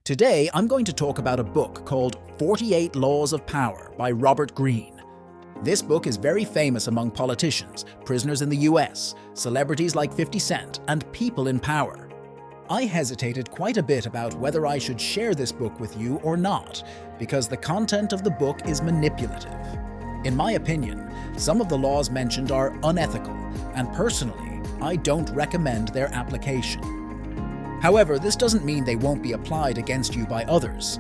Today, I'm going to talk about a book called 48 Laws of Power by Robert Greene. This book is very famous among politicians, prisoners in the US, celebrities like 50 Cent, and people in power. I hesitated quite a bit about whether I should share this book with you or not, because the content of the book is manipulative. In my opinion, some of the laws mentioned are unethical, and personally, I don't recommend their application. However, this doesn't mean they won't be applied against you by others.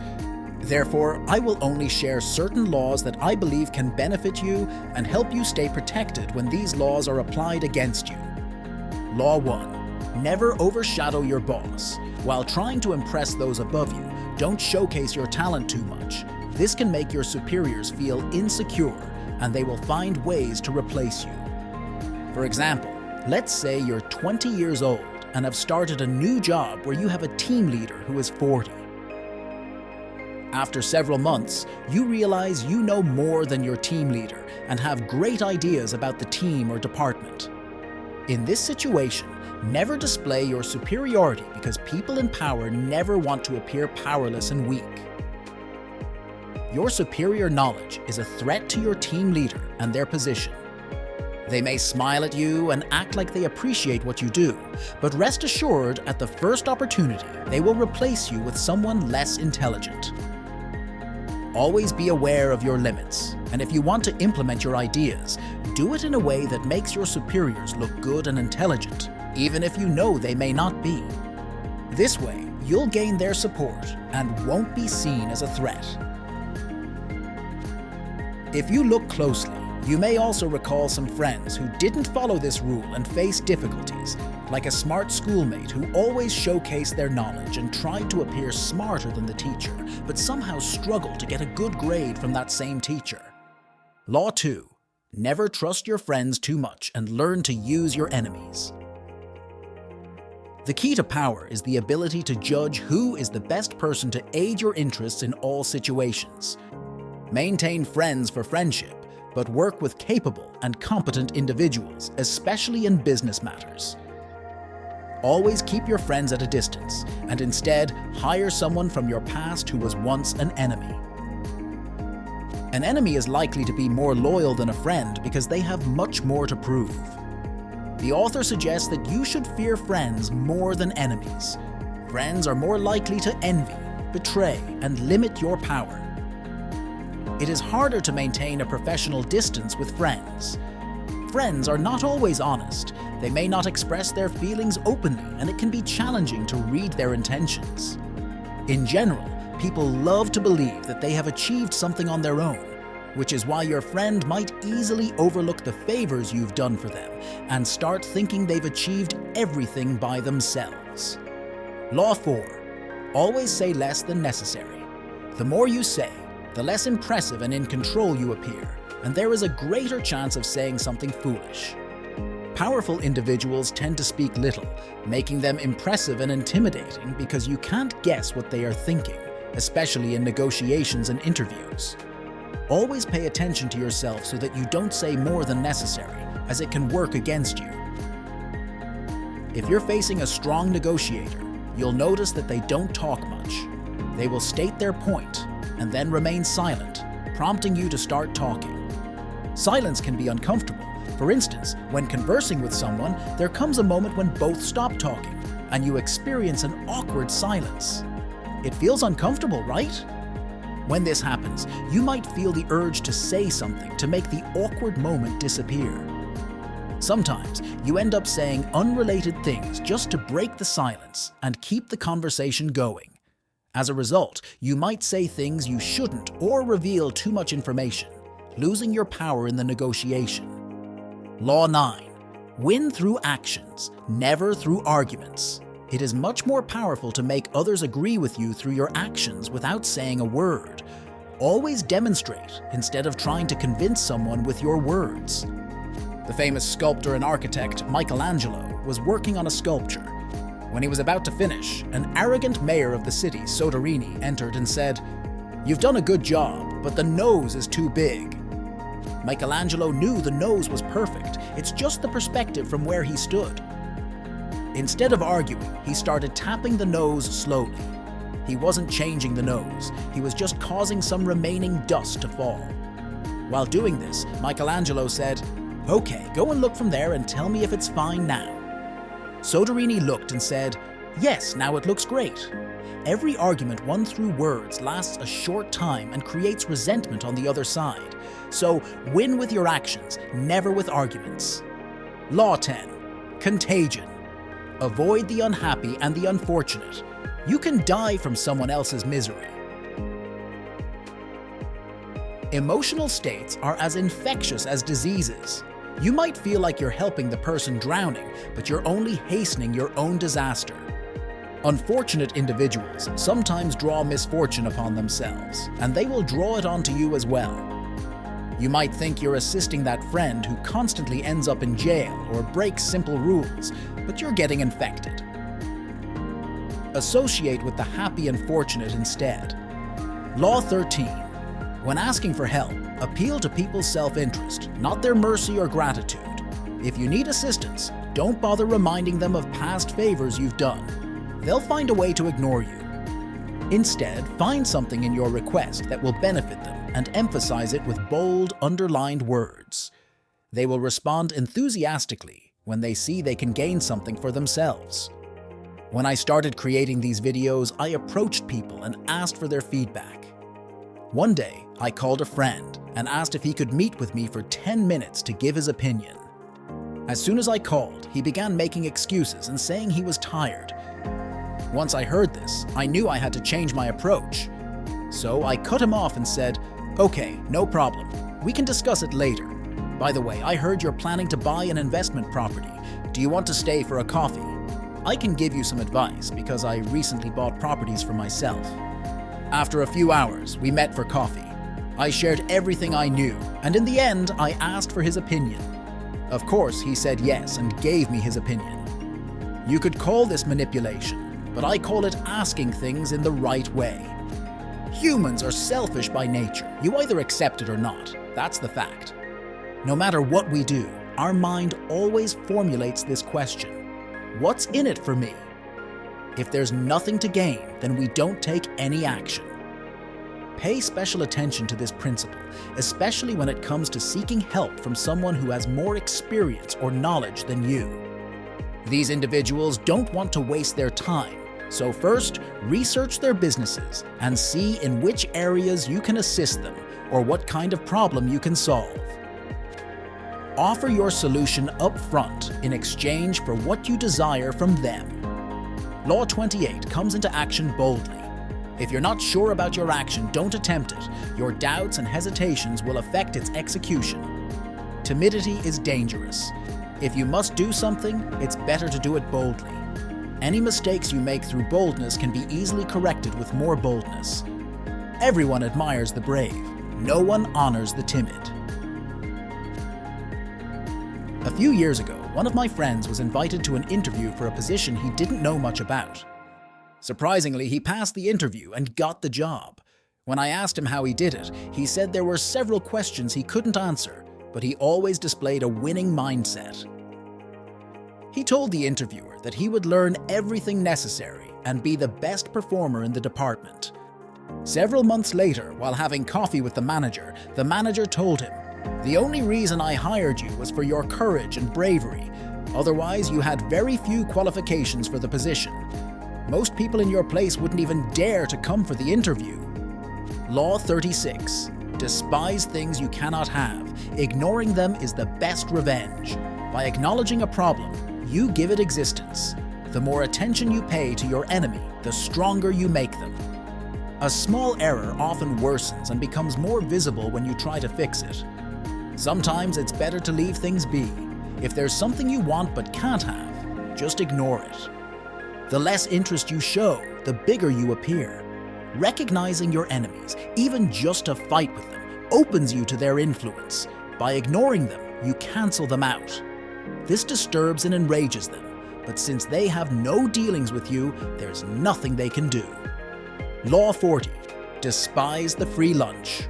Therefore, I will only share certain laws that I believe can benefit you and help you stay protected when these laws are applied against you. Law 1. Never overshadow your boss. While trying to impress those above you, don't showcase your talent too much. This can make your superiors feel insecure, and they will find ways to replace you. For example, let's say you're 20 years old and have started a new job where you have a team leader who is 40. After several months, you realize you know more than your team leader and have great ideas about the team or department. In this situation, never display your superiority because people in power never want to appear powerless and weak. Your superior knowledge is a threat to your team leader and their position. They may smile at you and act like they appreciate what you do, but rest assured, at the first opportunity, they will replace you with someone less intelligent. Always be aware of your limits, and if you want to implement your ideas, do it in a way that makes your superiors look good and intelligent, even if you know they may not be. This way, you'll gain their support and won't be seen as a threat. If you look closely, you may also recall some friends who didn't follow this rule and faced difficulties, like a smart schoolmate who always showcased their knowledge and tried to appear smarter than the teacher, but somehow struggled to get a good grade from that same teacher. Law 2. Never trust your friends too much and learn to use your enemies. The key to power is the ability to judge who is the best person to aid your interests in all situations. Maintain friends for friendship, but work with capable and competent individuals, especially in business matters. Always keep your friends at a distance, and instead hire someone from your past who was once an enemy. An enemy is likely to be more loyal than a friend because they have much more to prove. The author suggests that you should fear friends more than enemies. Friends are more likely to envy, betray, and limit your power. It is harder to maintain a professional distance with friends. Friends are not always honest. They may not express their feelings openly, and it can be challenging to read their intentions. In general, people love to believe that they have achieved something on their own, which is why your friend might easily overlook the favors you've done for them and start thinking they've achieved everything by themselves. Law 4. Always say less than necessary. The more you say, the less impressive and in control you appear, and there is a greater chance of saying something foolish. Powerful individuals tend to speak little, making them impressive and intimidating because you can't guess what they are thinking, especially in negotiations and interviews. Always pay attention to yourself so that you don't say more than necessary, as it can work against you. If you're facing a strong negotiator, you'll notice that they don't talk much. They will state their point and then remain silent, prompting you to start talking. Silence can be uncomfortable. For instance, when conversing with someone, there comes a moment when both stop talking, and you experience an awkward silence. It feels uncomfortable, right? When this happens, you might feel the urge to say something to make the awkward moment disappear. Sometimes, you end up saying unrelated things just to break the silence and keep the conversation going. As a result, you might say things you shouldn't or reveal too much information, losing your power in the negotiation. Law 9. Win through actions, never through arguments. It is much more powerful to make others agree with you through your actions without saying a word. Always demonstrate instead of trying to convince someone with your words. The famous sculptor and architect Michelangelo was working on a sculpture. When he was about to finish, an arrogant mayor of the city, Soderini, entered and said, "You've done a good job, but the nose is too big." Michelangelo knew the nose was perfect. It's just the perspective from where he stood. Instead of arguing, he started tapping the nose slowly. He wasn't changing the nose, he was just causing some remaining dust to fall. While doing this, Michelangelo said, "Okay, go and look from there and tell me if it's fine now." Soderini looked and said, "Yes, now it looks great." Every argument won through words lasts a short time and creates resentment on the other side. So win with your actions, never with arguments. Law 10. Contagion. Avoid the unhappy and the unfortunate. You can die from someone else's misery. Emotional states are as infectious as diseases. You might feel like you're helping the person drowning, but you're only hastening your own disaster. Unfortunate individuals sometimes draw misfortune upon themselves, and they will draw it onto you as well. You might think you're assisting that friend who constantly ends up in jail or breaks simple rules, but you're getting infected. Associate with the happy and fortunate instead. Law 13. When asking for help, appeal to people's self-interest, not their mercy or gratitude. If you need assistance, don't bother reminding them of past favors you've done. They'll find a way to ignore you. Instead, find something in your request that will benefit them and emphasize it with bold, underlined words. They will respond enthusiastically when they see they can gain something for themselves. When I started creating these videos, I approached people and asked for their feedback. One day, I called a friend and asked if he could meet with me for 10 minutes to give his opinion. As soon as I called, he began making excuses and saying he was tired. Once I heard this, I knew I had to change my approach. So I cut him off and said, "Okay, no problem. We can discuss it later. By the way, I heard you're planning to buy an investment property. Do you want to stay for a coffee? I can give you some advice because I recently bought properties for myself." After a few hours, we met for coffee. I shared everything I knew, and in the end, I asked for his opinion. Of course, he said yes and gave me his opinion. You could call this manipulation, but I call it asking things in the right way. Humans are selfish by nature. You either accept it or not. That's the fact. No matter what we do, our mind always formulates this question: what's in it for me? If there's nothing to gain, then we don't take any action. Pay special attention to this principle, especially when it comes to seeking help from someone who has more experience or knowledge than you. These individuals don't want to waste their time, so first, research their businesses and see in which areas you can assist them or what kind of problem you can solve. Offer your solution up front in exchange for what you desire from them. Law 28 comes into action boldly. If you're not sure about your action, don't attempt it. Your doubts and hesitations will affect its execution. Timidity is dangerous. If you must do something, it's better to do it boldly. Any mistakes you make through boldness can be easily corrected with more boldness. Everyone admires the brave. No one honors the timid. A few years ago, one of my friends was invited to an interview for a position he didn't know much about. Surprisingly, he passed the interview and got the job. When I asked him how he did it, he said there were several questions he couldn't answer, but he always displayed a winning mindset. He told the interviewer that he would learn everything necessary and be the best performer in the department. Several months later, while having coffee with the manager told him, "The only reason I hired you was for your courage and bravery. Otherwise, you had very few qualifications for the position. Most people in your place wouldn't even dare to come for the interview." Law 36. Despise things you cannot have. Ignoring them is the best revenge. By acknowledging a problem, you give it existence. The more attention you pay to your enemy, the stronger you make them. A small error often worsens and becomes more visible when you try to fix it. Sometimes it's better to leave things be. If there's something you want but can't have, just ignore it. The less interest you show, the bigger you appear. Recognizing your enemies, even just to fight with them, opens you to their influence. By ignoring them, you cancel them out. This disturbs and enrages them, but since they have no dealings with you, there's nothing they can do. Law 40. Despise the free lunch.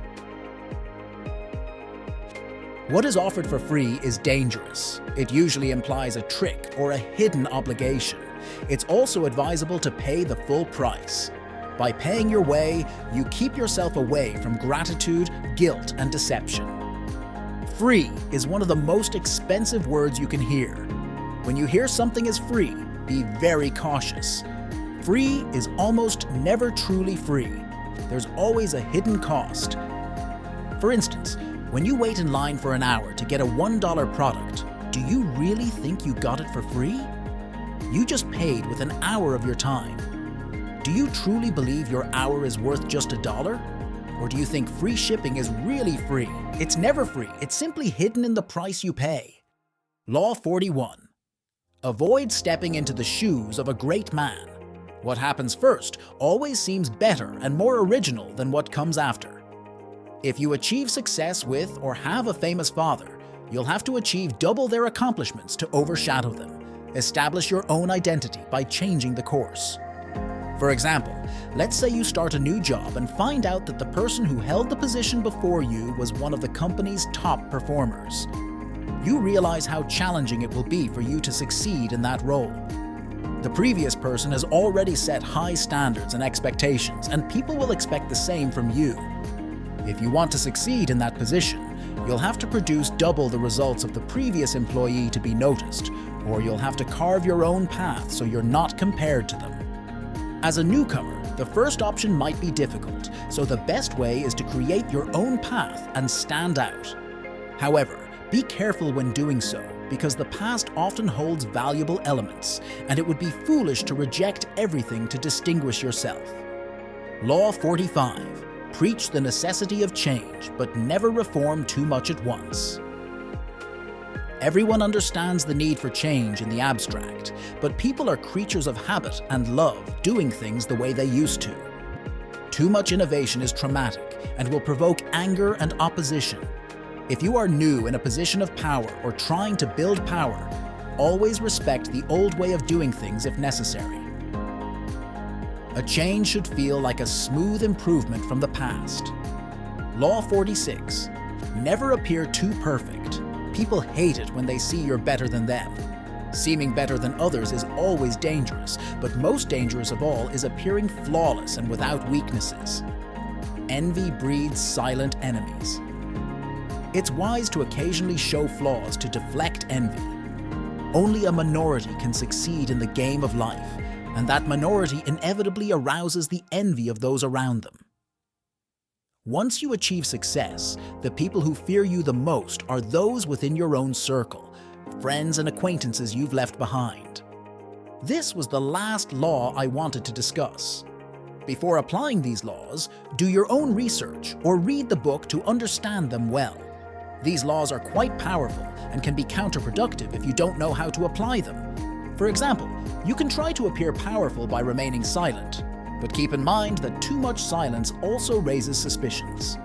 What is offered for free is dangerous. It usually implies a trick or a hidden obligation. It's also advisable to pay the full price. By paying your way, you keep yourself away from gratitude, guilt, and deception. Free is one of the most expensive words you can hear. When you hear something is free, be very cautious. Free is almost never truly free. There's always a hidden cost. For instance, when you wait in line for an hour to get a $1 product, do you really think you got it for free? You just paid with an hour of your time. Do you truly believe your hour is worth just $1? Or do you think free shipping is really free? It's never free. It's simply hidden in the price you pay. Law 41. Avoid stepping into the shoes of a great man. What happens first always seems better and more original than what comes after. If you achieve success with or have a famous father, you'll have to achieve double their accomplishments to overshadow them. Establish your own identity by changing the course. For example, let's say you start a new job and find out that the person who held the position before you was one of the company's top performers. You realize how challenging it will be for you to succeed in that role. The previous person has already set high standards and expectations, and people will expect the same from you. If you want to succeed in that position, you'll have to produce double the results of the previous employee to be noticed, or you'll have to carve your own path so you're not compared to them. As a newcomer, the first option might be difficult, so the best way is to create your own path and stand out. However, be careful when doing so, because the past often holds valuable elements, and it would be foolish to reject everything to distinguish yourself. Law 45. Preach the necessity of change, but never reform too much at once. Everyone understands the need for change in the abstract, but people are creatures of habit and love doing things the way they used to. Too much innovation is traumatic and will provoke anger and opposition. If you are new in a position of power or trying to build power, always respect the old way of doing things if necessary. A change should feel like a smooth improvement from the past. Law 46. Never appear too perfect. People hate it when they see you're better than them. Seeming better than others is always dangerous, but most dangerous of all is appearing flawless and without weaknesses. Envy breeds silent enemies. It's wise to occasionally show flaws to deflect envy. Only a minority can succeed in the game of life, and that minority inevitably arouses the envy of those around them. Once you achieve success, the people who fear you the most are those within your own circle, friends and acquaintances you've left behind. This was the last law I wanted to discuss. Before applying these laws, do your own research or read the book to understand them well. These laws are quite powerful and can be counterproductive if you don't know how to apply them. For example, you can try to appear powerful by remaining silent, but keep in mind that too much silence also raises suspicions.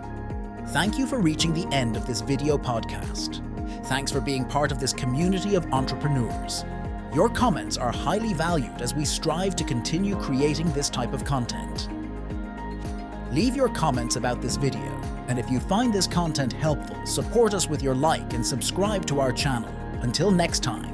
Thank you for reaching the end of this video podcast. Thanks for being part of this community of entrepreneurs. Your comments are highly valued as we strive to continue creating this type of content. Leave your comments about this video, and if you find this content helpful, support us with your like and subscribe to our channel. Until next time.